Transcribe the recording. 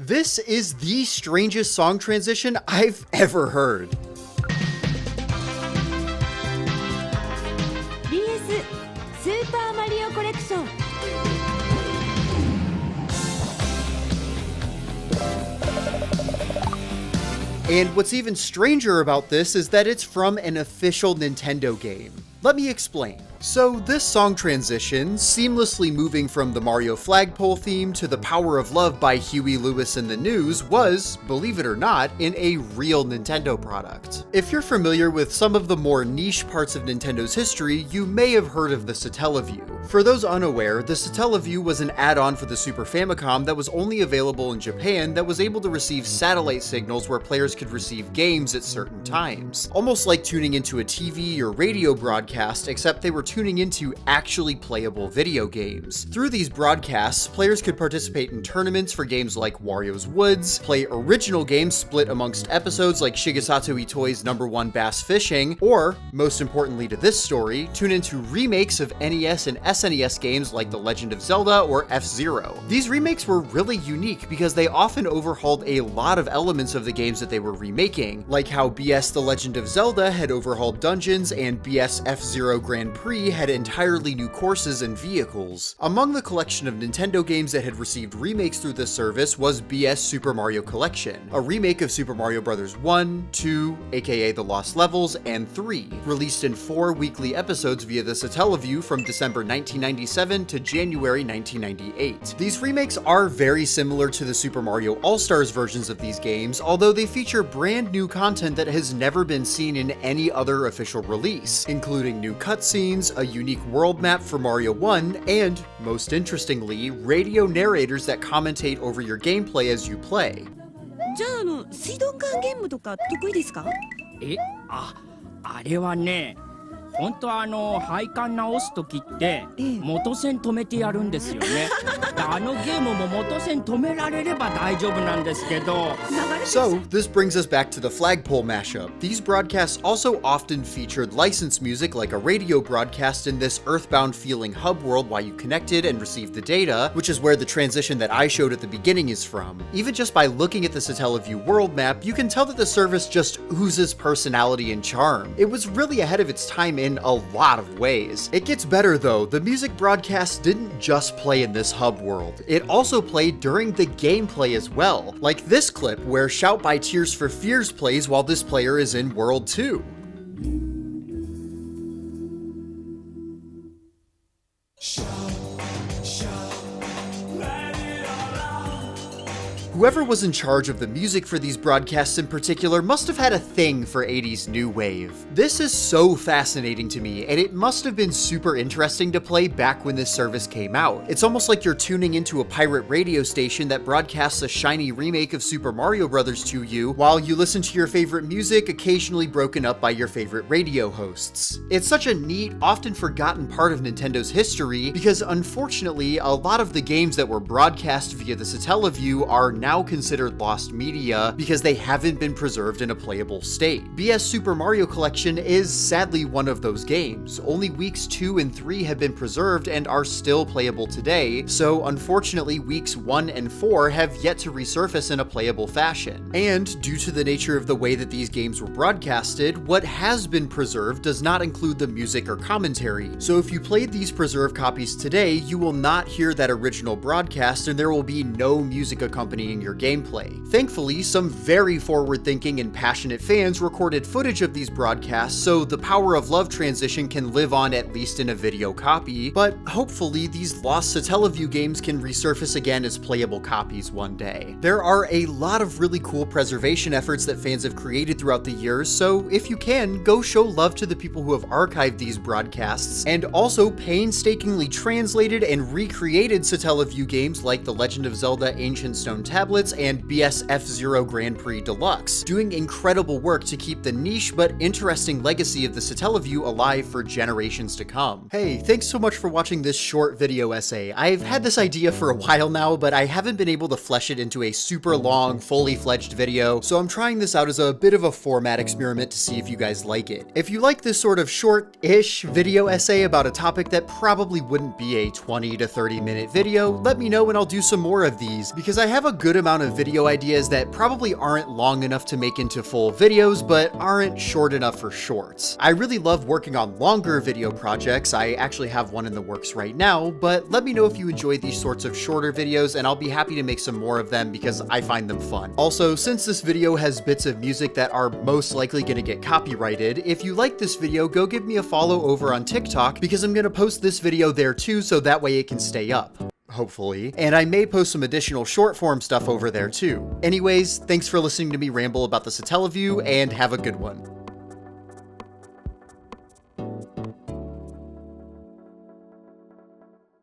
This is the strangest song transition I've ever heard. BS スーパーマリオコレクション And what's even stranger about this is that it's from an official Nintendo game. Let me explain. So this song transition, seamlessly moving from the Mario flagpole theme to the Power of Love by Huey Lewis and the News, was, believe it or not, in a real Nintendo product. If you're familiar with some of the more niche parts of Nintendo's history, you may have heard of the SatellaView. For those unaware, the SatellaView was an add-on for the Super Famicom that was only available in Japan that was able to receive satellite signals where players could receive games at certain times. Almost like tuning into a TV or radio broadcast, except they were tuning into actually playable video games. Through these broadcasts, players could participate in tournaments for games like Wario's Woods, play original games split amongst episodes like Shigesato Itoi's #1 Bass Fishing, or, most importantly to this story, tune into remakes of NES and SNES games like The Legend of Zelda or F-Zero. These remakes were really unique because they often overhauled a lot of elements of the games that they were remaking, like how BS The Legend of Zelda had overhauled dungeons and BS F-Zero Grand Prix had entirely new courses and vehicles. Among the collection of Nintendo games that had received remakes through this service was BS Super Mario Collection, a remake of Super Mario Bros. 1, 2, aka The Lost Levels, and 3, released in 4 weekly episodes via the SatellaView from December 1997 to January 1998. These remakes are very similar to the Super Mario All-Stars versions of these games, although they feature brand new content that has never been seen in any other official release, including new cutscenes, a unique world map for Mario 1, and, most interestingly, radio narrators that commentate over your gameplay as you play. じゃあ水道管ゲームとか得意ですか？あれはね、本当は配管直すときって元栓止めてやるんですよね。ゲームも元栓止められれば大丈夫なんですけど。So, this brings us back to the flagpole mashup. These broadcasts also often featured licensed music like a radio broadcast in this earthbound feeling hub world while you connected and received the data, which is where the transition that I showed at the beginning is from. Even just by looking at the SatellaView world map, you can tell that the service just oozes personality and charm. It was really ahead of its time in a lot of ways. It gets better though. The music broadcast didn't just play in this hub world. It also played during the gameplay as well, like this clip where Shout by Tears for Fears plays while this player is in World 2. Whoever was in charge of the music for these broadcasts in particular must have had a thing for 80s new wave. This is so fascinating to me, and it must have been super interesting to play back when this service came out. It's almost like you're tuning into a pirate radio station that broadcasts a shiny remake of Super Mario Bros. To you while you listen to your favorite music, occasionally broken up by your favorite radio hosts. It's such a neat, often forgotten part of Nintendo's history because unfortunately, a lot of the games that were broadcast via the SatellaView are now considered lost media because they haven't been preserved in a playable state. BS Super Mario Collection is sadly one of those games. Only weeks 2 and 3 have been preserved and are still playable today, so unfortunately weeks 1 and 4 have yet to resurface in a playable fashion. And due to the nature of the way that these games were broadcasted, what has been preserved does not include the music or commentary. So if you played these preserved copies today, you will not hear that original broadcast and there will be no music accompanying your gameplay. Thankfully, some very forward-thinking and passionate fans recorded footage of these broadcasts so the Power of Love transition can live on at least in a video copy, but hopefully these lost SatellaView games can resurface again as playable copies one day. There are a lot of really cool preservation efforts that fans have created throughout the years, so if you can, go show love to the people who have archived these broadcasts and also painstakingly translated and recreated SatellaView games like The Legend of Zelda Ancient Stone Tablets and BS F-Zero Grand Prix Deluxe, doing incredible work to keep the niche but interesting legacy of the SatellaView alive for generations to come. Hey, thanks so much for watching this short video essay. I've had this idea for a while now, but I haven't been able to flesh it into a super long, fully fledged video, so I'm trying this out as a bit of a format experiment to see if you guys like it. If you like this sort of short-ish video essay about a topic that probably wouldn't be a 20 to 30 minute video, let me know and I'll do some more of these, because I have a good good amount of video ideas that probably aren't long enough to make into full videos, but aren't short enough for shorts. I really love working on longer video projects. I actually have one in the works right now, but let me know if you enjoy these sorts of shorter videos and I'll be happy to make some more of them because I find them fun. Also, since this video has bits of music that are most likely gonna get copyrighted, if you like this video, go give me a follow over on TikTok because I'm gonna post this video there too, so that way it can stay up. Hopefully. And I may post some additional short form stuff over there too. Anyways, thanks for listening to me ramble about the SatellaView and have a good one.